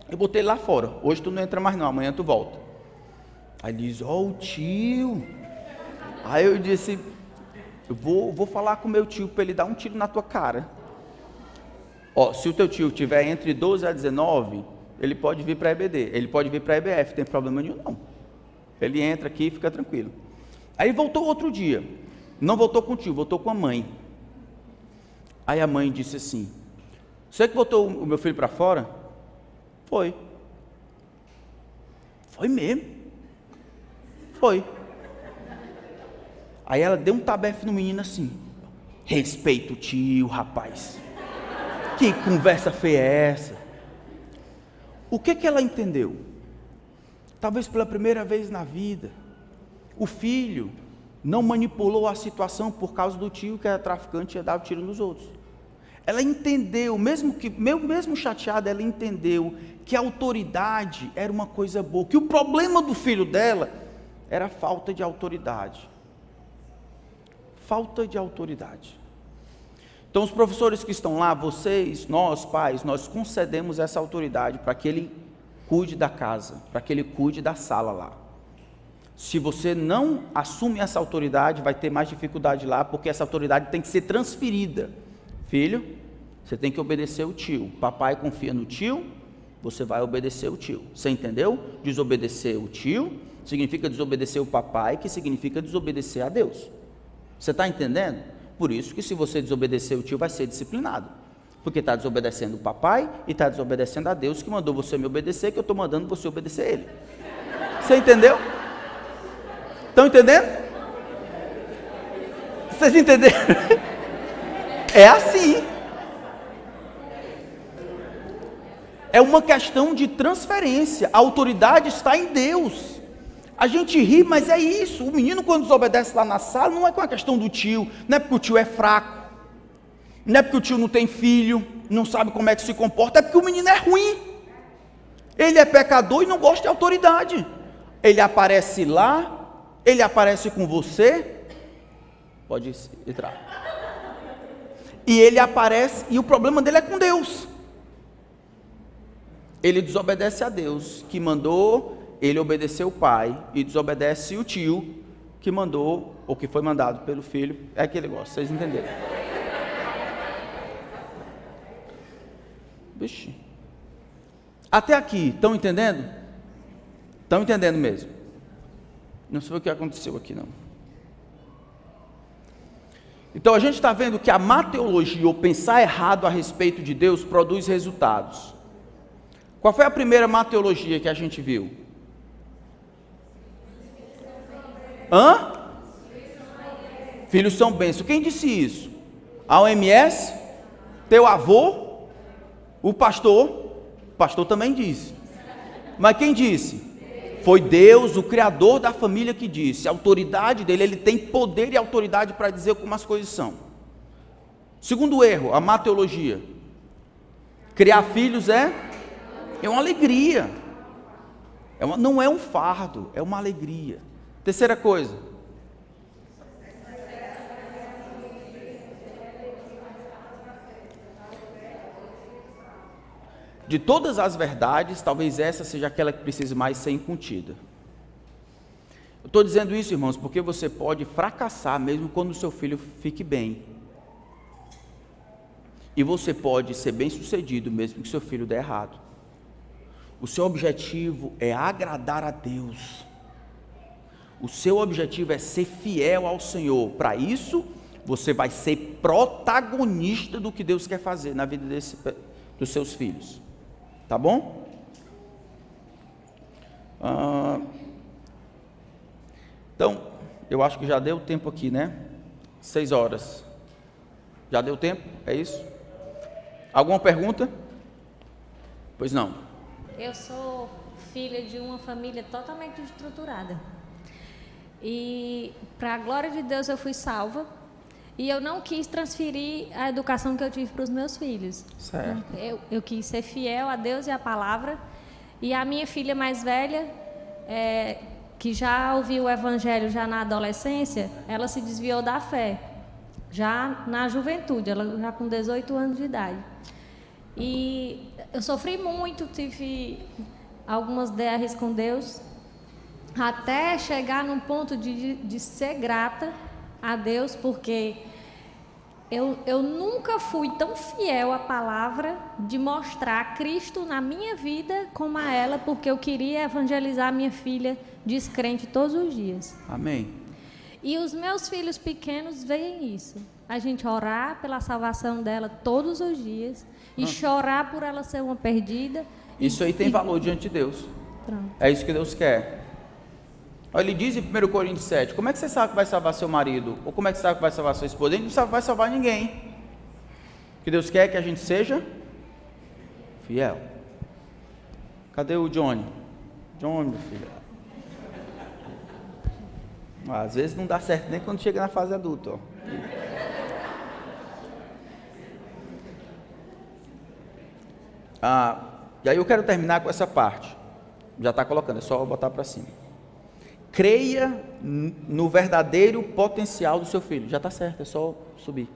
eu botei ele lá fora. Hoje tu não entra mais não, amanhã tu volta. Aí ele diz, ó, o tio. Aí eu disse, eu vou falar com o meu tio para ele dar um tiro na tua cara. Ó, se o teu tio tiver entre 12 a 19, ele pode vir para a EBD, ele pode vir para a EBF, não tem problema nenhum não. Ele entra aqui e fica tranquilo. Aí voltou outro dia, não voltou com o tio, voltou com a mãe. Aí a mãe disse assim, você que botou o meu filho para fora? Foi. Foi mesmo? Foi. Aí ela deu um tabefe no menino assim, respeita o tio, rapaz. Que conversa feia é essa? O que ela entendeu? Talvez pela primeira vez na vida, o filho não manipulou a situação por causa do tio que era traficante e ia dar o tiro nos outros. Ela entendeu, mesmo chateada, ela entendeu que a autoridade era uma coisa boa, que o problema do filho dela era a falta de autoridade. Falta de autoridade. Então os professores que estão lá, vocês, nós pais, nós concedemos essa autoridade para que ele cuide da casa, para que ele cuide da sala lá. Se você não assume essa autoridade, vai ter mais dificuldade lá, porque essa autoridade tem que ser transferida. Filho, você tem que obedecer o tio. Papai confia no tio, você vai obedecer o tio. Você entendeu? Desobedecer o tio significa desobedecer o papai, que significa desobedecer a Deus. Você está entendendo? Por isso que se você desobedecer o tio, vai ser disciplinado. Porque está desobedecendo o papai e está desobedecendo a Deus, que mandou você me obedecer, que eu estou mandando você obedecer ele. Você entendeu? Estão entendendo? Vocês entenderam? É assim. É uma questão de transferência. A autoridade está em Deus. A gente ri, mas é isso. O menino, quando desobedece lá na sala, não é com a questão do tio, não é porque o tio é fraco, não é porque o tio não tem filho, não sabe como é que se comporta, é porque o menino é ruim. Ele é pecador e não gosta de autoridade. Ele aparece lá, ele aparece com você, pode entrar. E ele aparece, e o problema dele é com Deus. Ele desobedece a Deus, que mandou ele obedecer o pai, e desobedece o tio, que mandou, ou que foi mandado pelo filho. É aquele negócio, vocês entenderam? Vixe. Até aqui, estão entendendo? Estão entendendo mesmo? Não sei o que aconteceu aqui não. Então a gente está vendo que a má teologia, ou pensar errado a respeito de Deus, produz resultados. Qual foi a primeira má teologia que a gente viu? Filhos são bênçãos. Quem disse isso? A OMS? Teu avô? O pastor também disse. Mas quem disse? Foi Deus, o Criador da família, que disse. A autoridade dele, ele tem poder e autoridade para dizer como as coisas são. Segundo erro, a má teologia. Criar filhos é uma alegria. Não é um fardo, é uma alegria. Terceira coisa. De todas as verdades, talvez essa seja aquela que precise mais ser incontida. Eu estou dizendo isso, irmãos, porque você pode fracassar mesmo quando o seu filho fique bem. E você pode ser bem sucedido mesmo que seu filho dê errado. O seu objetivo é agradar a Deus. O seu objetivo é ser fiel ao Senhor. Para isso, você vai ser protagonista do que Deus quer fazer na vida dos seus filhos. Tá bom? Então, eu acho que já deu tempo aqui, né? 6 horas. Já deu tempo? É isso? Alguma pergunta? Pois não. Eu sou filha de uma família totalmente estruturada. E, para a glória de Deus, eu fui salva. E eu não quis transferir a educação que eu tive para os meus filhos. Certo. Eu quis ser fiel a Deus e à palavra. E a minha filha mais velha, que já ouviu o evangelho já na adolescência, ela se desviou da fé. Já na juventude, ela já com 18 anos de idade. E eu sofri muito, tive algumas DRs com Deus, até chegar num ponto de ser grata a Deus, porque eu nunca fui tão fiel à palavra de mostrar Cristo na minha vida como a ela, porque eu queria evangelizar a minha filha descrente todos os dias. Amém. E os meus filhos pequenos veem isso. A gente orar pela salvação dela todos os dias e chorar por ela ser uma perdida. Isso aí tem valor diante de Deus. Pronto. É isso que Deus quer. Olha, ele diz em 1 Coríntios 7, como é que você sabe que vai salvar seu marido? Ou como é que você sabe que vai salvar sua esposa? Ele não vai salvar ninguém. O que Deus quer é que a gente seja fiel. Cadê o Johnny? Johnny, meu filho. Às vezes não dá certo nem quando chega na fase adulta. Ó. E aí eu quero terminar com essa parte. Já está colocando, é só botar para cima. Creia no verdadeiro potencial do seu filho. Já está certo, é só subir.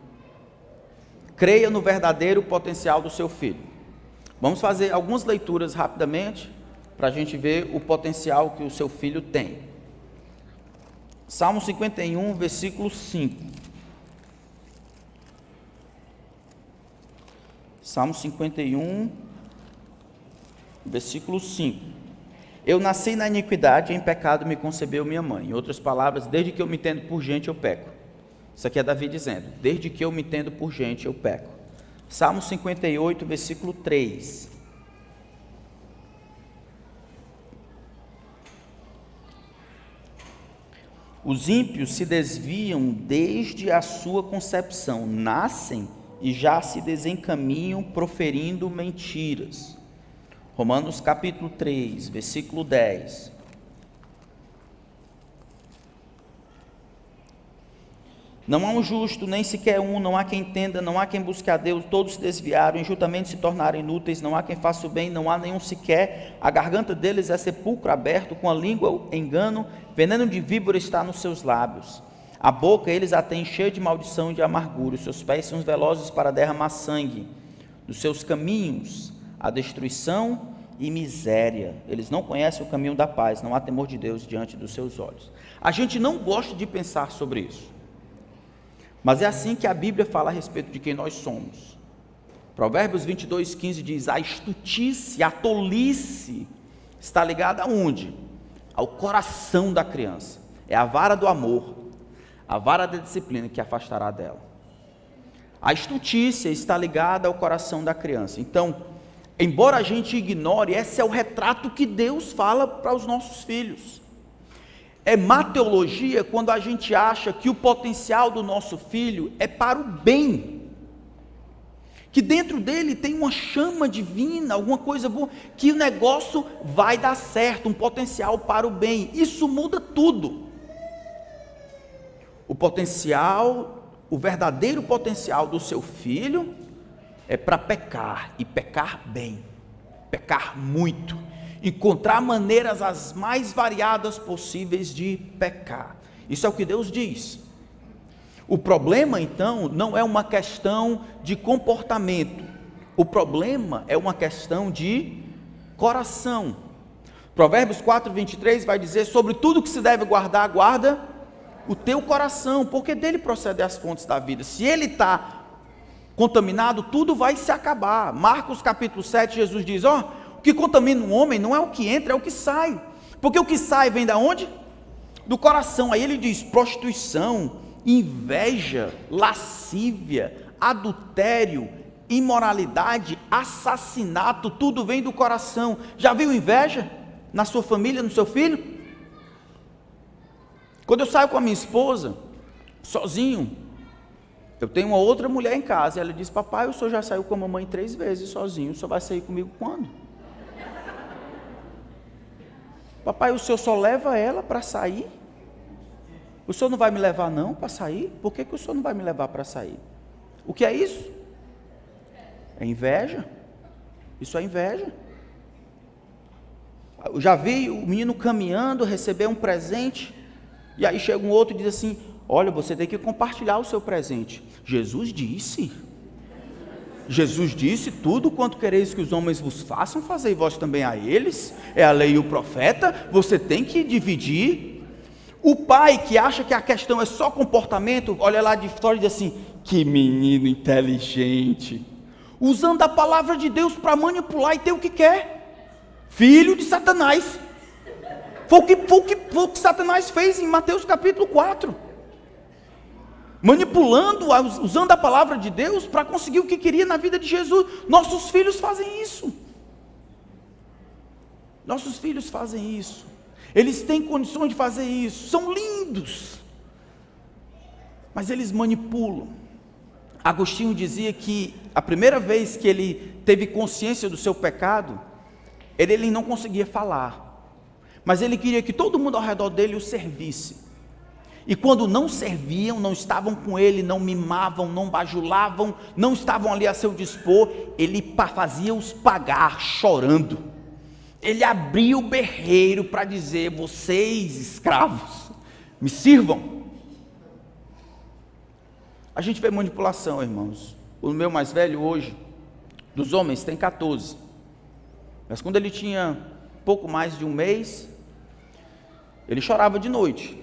Creia no verdadeiro potencial do seu filho. Vamos fazer algumas leituras rapidamente para a gente ver o potencial que o seu filho tem. Salmo 51, versículo 5. Salmo 51, versículo 5. Eu nasci na iniquidade e em pecado me concebeu minha mãe. Em outras palavras, desde que eu me entendo por gente, eu peco. Isso aqui é Davi dizendo, desde que eu me entendo por gente, eu peco. Salmo 58, versículo 3. Os ímpios se desviam desde a sua concepção, nascem e já se desencaminham proferindo mentiras. Romanos capítulo 3, versículo 10. Não há um justo, nem sequer um, não há quem entenda, não há quem busque a Deus, todos se desviaram, injustamente se tornaram inúteis, não há quem faça o bem, não há nenhum sequer, a garganta deles é sepulcro aberto, com a língua engano, veneno de víbora está nos seus lábios. A boca eles a têm cheia de maldição e de amargura, os seus pés são velozes para derramar sangue, dos seus caminhos a destruição e miséria, eles não conhecem o caminho da paz, não há temor de Deus diante dos seus olhos. A gente não gosta de pensar sobre isso, mas é assim que a Bíblia fala a respeito de quem nós somos. Provérbios 22, 15 diz, a estutice, a tolice, está ligada aonde? Ao coração da criança, é a vara do amor, a vara da disciplina que afastará dela. A estutice está ligada ao coração da criança. Então, embora a gente ignore, esse é o retrato que Deus fala para os nossos filhos. É má teologia quando a gente acha que o potencial do nosso filho é para o bem. que dentro dele tem uma chama divina, alguma coisa boa, que o negócio vai dar certo, um potencial para o bem. Isso muda tudo. O potencial, o verdadeiro potencial do seu filho é para pecar, e pecar bem, pecar muito, encontrar maneiras as mais variadas possíveis de pecar. Isso é o que Deus diz. O problema, então, não é uma questão de comportamento, o problema é uma questão de coração. Provérbios 4:23 vai dizer: sobre tudo que se deve guardar, guarda o teu coração, porque dele procedem as fontes da vida. Se ele está contaminado, tudo vai se acabar. Marcos capítulo 7, Jesus diz: o que contamina um homem não é o que entra, é o que sai, porque o que sai vem da onde? Do coração. Aí ele diz: prostituição, inveja, lascívia, adultério, imoralidade, assassinato, tudo vem do coração. Já viu inveja na sua família, no seu filho? Quando eu saio com a minha esposa, sozinho, eu tenho uma outra mulher em casa, e ela diz: papai, o senhor já saiu com a mamãe 3 vezes sozinho, o senhor vai sair comigo quando? Papai, o senhor só leva ela para sair? O senhor não vai me levar não para sair? Por que o senhor não vai me levar para sair? O que é isso? É inveja. Isso é inveja. Eu já vi o menino caminhando, receber um presente, e aí chega um outro e diz assim: olha, você tem que compartilhar o seu presente. Jesus disse, tudo quanto quereis que os homens vos façam, fazei vós também a eles. É a lei e o profeta, você tem que dividir. O pai que acha que a questão é só comportamento, olha lá de fora e diz assim: que menino inteligente, usando a palavra de Deus para manipular e ter o que quer. Filho de Satanás. Foi o que Satanás fez em Mateus capítulo 4. Manipulando, usando a palavra de Deus para conseguir o que queria na vida de Jesus. Nossos filhos fazem isso. Nossos filhos fazem isso. Eles têm condições de fazer isso, são lindos, mas eles manipulam. Agostinho dizia que a primeira vez que ele teve consciência do seu pecado, ele não conseguia falar, mas ele queria que todo mundo ao redor dele o servisse. E quando não serviam, não estavam com ele, não mimavam, não bajulavam, não estavam ali a seu dispor, ele fazia-os pagar chorando. Ele abria o berreiro para dizer: vocês, escravos, me sirvam. A gente vê manipulação, irmãos. O meu mais velho hoje, dos homens, tem 14. Mas quando ele tinha pouco mais de um mês, ele chorava de noite.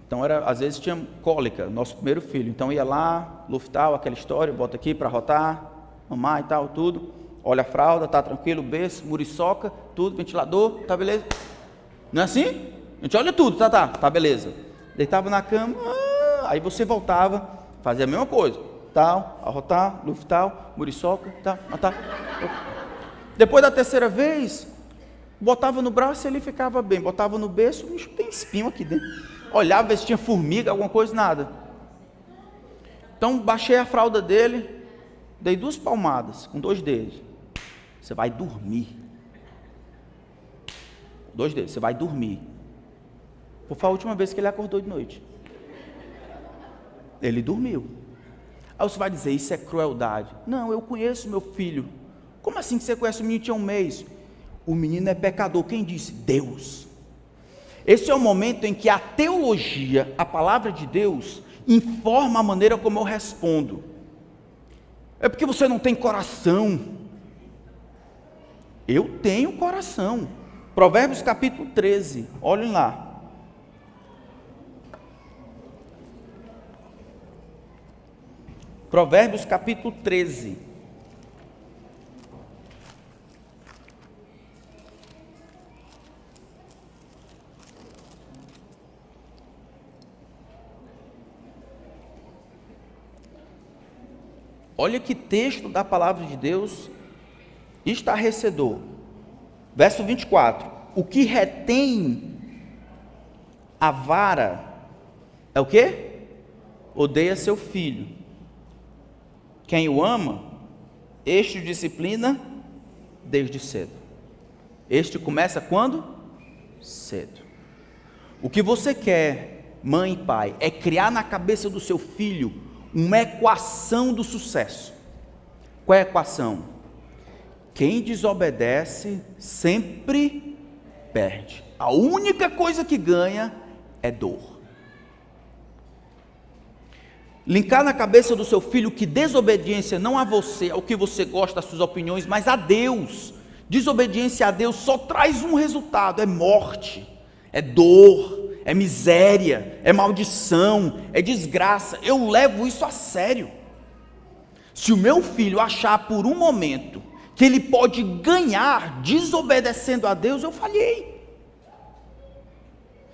Então, às vezes tinha cólica, nosso primeiro filho. Então ia lá, Luftal, aquela história, bota aqui para rotar, mamar e tal, tudo. Olha a fralda, tá tranquilo, berço, muriçoca, tudo, ventilador, tá beleza? Não é assim? A gente olha tudo, tá beleza. Deitava na cama, aí você voltava, fazia a mesma coisa, tal, arrotar, Luftal, muriçoca, tá. Depois da terceira vez, botava no braço e ele ficava bem, botava no berço, o bicho tem espinho aqui dentro. Olhava, ver se tinha formiga, alguma coisa, nada. Então, baixei a fralda dele, dei 2 palmadas, com 2 dedos. Você vai dormir. 2 dedos, você vai dormir. Foi a última vez que ele acordou de noite. Ele dormiu. Aí você vai dizer: isso é crueldade. Não, eu conheço meu filho. Como assim que você conhece o menino que tinha 1 mês? O menino é pecador. Quem disse? Deus. Esse é o momento em que a teologia, a palavra de Deus, informa a maneira como eu respondo. É porque você não tem coração. Eu tenho coração. Provérbios capítulo 13, olhem lá. Provérbios capítulo 13. Olha que texto da palavra de Deus estarrecedor. Verso 24: o que retém a vara é o quê? Odeia seu filho. Quem o ama Este disciplina desde cedo. Este começa quando? Cedo. O que você quer, mãe e pai, é criar na cabeça do seu filho uma equação do sucesso. Qual é a equação? Quem desobedece sempre perde. A única coisa que ganha é dor. Linkar na cabeça do seu filho que desobediência não a você, ao que você gosta, às suas opiniões, mas a Deus. Desobediência a Deus só traz um resultado: é morte, é dor, é miséria, é maldição, é desgraça. Eu levo isso a sério. Se o meu filho achar por um momento que ele pode ganhar desobedecendo a Deus, eu falhei.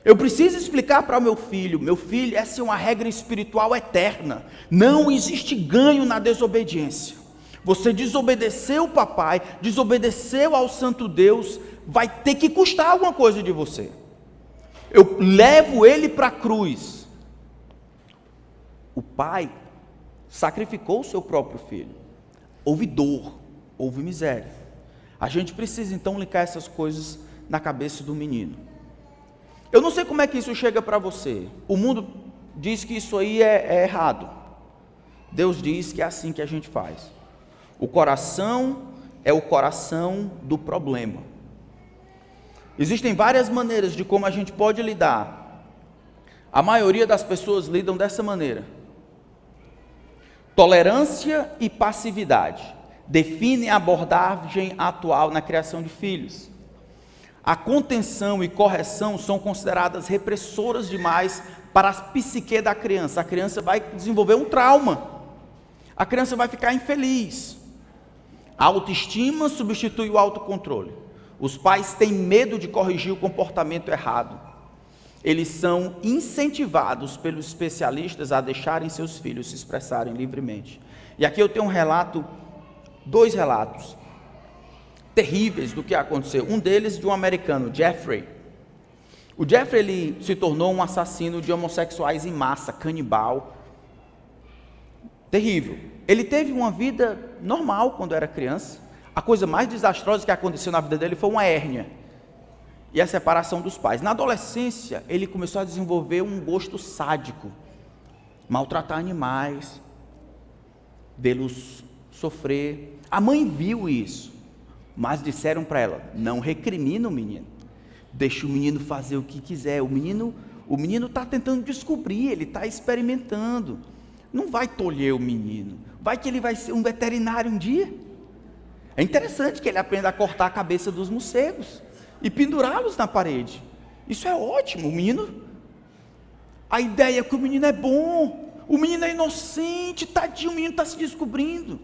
Eu preciso explicar para o meu filho, essa é uma regra espiritual eterna. Não existe ganho na desobediência. Você desobedeceu o papai, desobedeceu ao santo Deus, vai ter que custar alguma coisa de você. Eu levo ele para a cruz. O pai sacrificou o seu próprio filho. Houve dor, houve miséria. A gente precisa então linkar essas coisas na cabeça do menino. Eu não sei como é que isso chega para você. O mundo diz que isso aí é errado. Deus diz que é assim que a gente faz. O coração é o coração do problema. Existem várias maneiras de como a gente pode lidar. A maioria das pessoas lidam dessa maneira. Tolerância e passividade definem a abordagem atual na criação de filhos. A contenção e correção são consideradas repressoras demais para a psique da criança. A criança vai desenvolver um trauma. A criança vai ficar infeliz. A autoestima substitui o autocontrole. Os pais têm medo de corrigir o comportamento errado. Eles são incentivados pelos especialistas a deixarem seus filhos se expressarem livremente. E aqui eu tenho dois relatos terríveis do que aconteceu. Um deles de um americano, Jeffrey. O Jeffrey, ele se tornou um assassino de homossexuais em massa, canibal. Terrível. Ele teve uma vida normal quando era criança. A coisa mais desastrosa que aconteceu na vida dele foi uma hérnia e a separação dos pais. Na adolescência, ele começou a desenvolver um gosto sádico, maltratar animais, vê-los sofrer. A mãe viu isso, mas disseram para ela: não recrimina o menino, deixa o menino fazer o que quiser. O menino está tentando descobrir, ele está experimentando. Não vai tolher o menino, vai que ele vai ser um veterinário um dia. É interessante que ele aprenda a cortar a cabeça dos morcegos e pendurá-los na parede. Isso é ótimo. O menino, a ideia é que o menino é bom, o menino é inocente, tadinho, o menino está se descobrindo.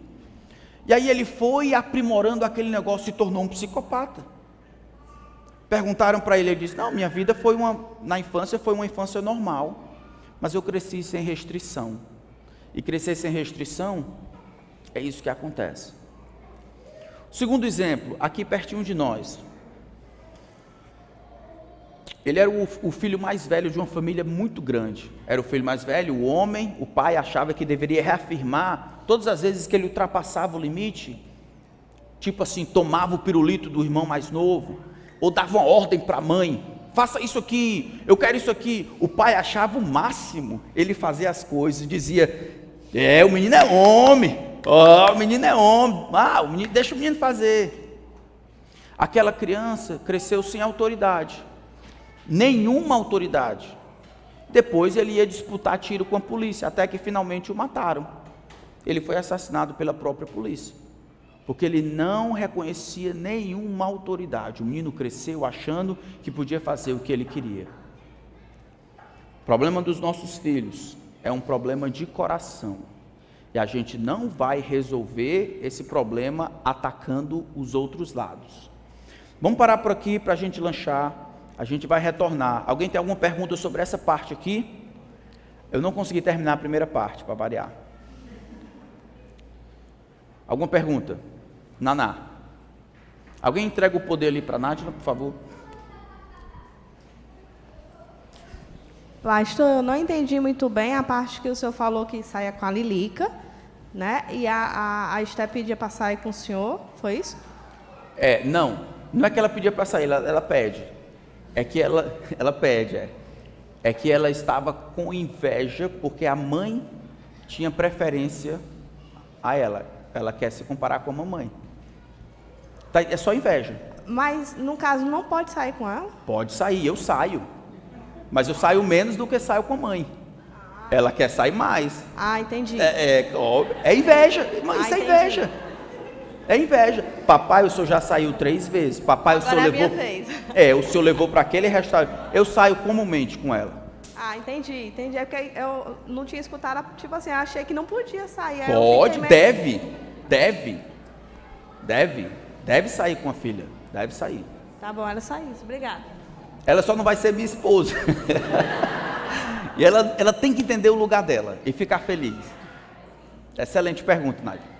E aí ele foi aprimorando aquele negócio, se tornou um psicopata. Perguntaram para ele, ele disse: não, minha vida na infância foi uma infância normal, mas eu cresci sem restrição. E crescer sem restrição, é isso que acontece. Segundo exemplo, aqui pertinho de nós. Ele era o filho mais velho de uma família muito grande. Era o filho mais velho, o homem. O pai achava que deveria reafirmar todas as vezes que ele ultrapassava o limite, tipo assim, tomava o pirulito do irmão mais novo, ou dava uma ordem para a mãe: faça isso aqui, eu quero isso aqui. O pai achava o máximo ele fazer as coisas, dizia: o menino é homem, o menino é homem, deixa o menino fazer. Aquela criança cresceu sem autoridade, nenhuma autoridade. Depois ele ia disputar tiro com a polícia, até que finalmente o mataram. Ele foi assassinado pela própria polícia, porque ele não reconhecia nenhuma autoridade. O menino cresceu achando que podia fazer o que ele queria. O problema dos nossos filhos é um problema de coração, e a gente não vai resolver esse problema atacando os outros lados. Vamos parar por aqui para a gente lanchar, a gente vai retornar. Alguém tem alguma pergunta sobre essa parte aqui? Eu não consegui terminar a primeira parte, para variar. Alguma pergunta? Naná. Alguém entrega o poder ali para a Nádia, por favor. Pastor, eu não entendi muito bem a parte que o senhor falou que saia com a Lilica, né? E a Esté pedia para sair com o senhor, foi isso? Não é que ela pedia para sair, ela pede. É que ela pede, é que ela estava com inveja porque a mãe tinha preferência a ela. Ela quer se comparar com a mamãe. É só inveja. Mas, no caso, não pode sair com ela? Pode sair, eu saio. Mas eu saio menos do que saio com a mãe. Ela quer sair mais. Ah, entendi. É inveja, mas isso é entendi. inveja. É inveja. Papai, o senhor já saiu 3 vezes. Papai, o senhor Agora é a levou. minha vez. O senhor levou para aquele restaurante. Eu saio comumente com ela. Ah, entendi. É porque eu não tinha escutado, tipo assim, eu achei que não podia sair. Aí eu Pode, fiquei meio- deve sair com a filha. Deve sair. Tá bom, era só isso. Obrigada. Ela só não vai ser minha esposa. E ela tem que entender o lugar dela e ficar feliz. Excelente pergunta, Nádia.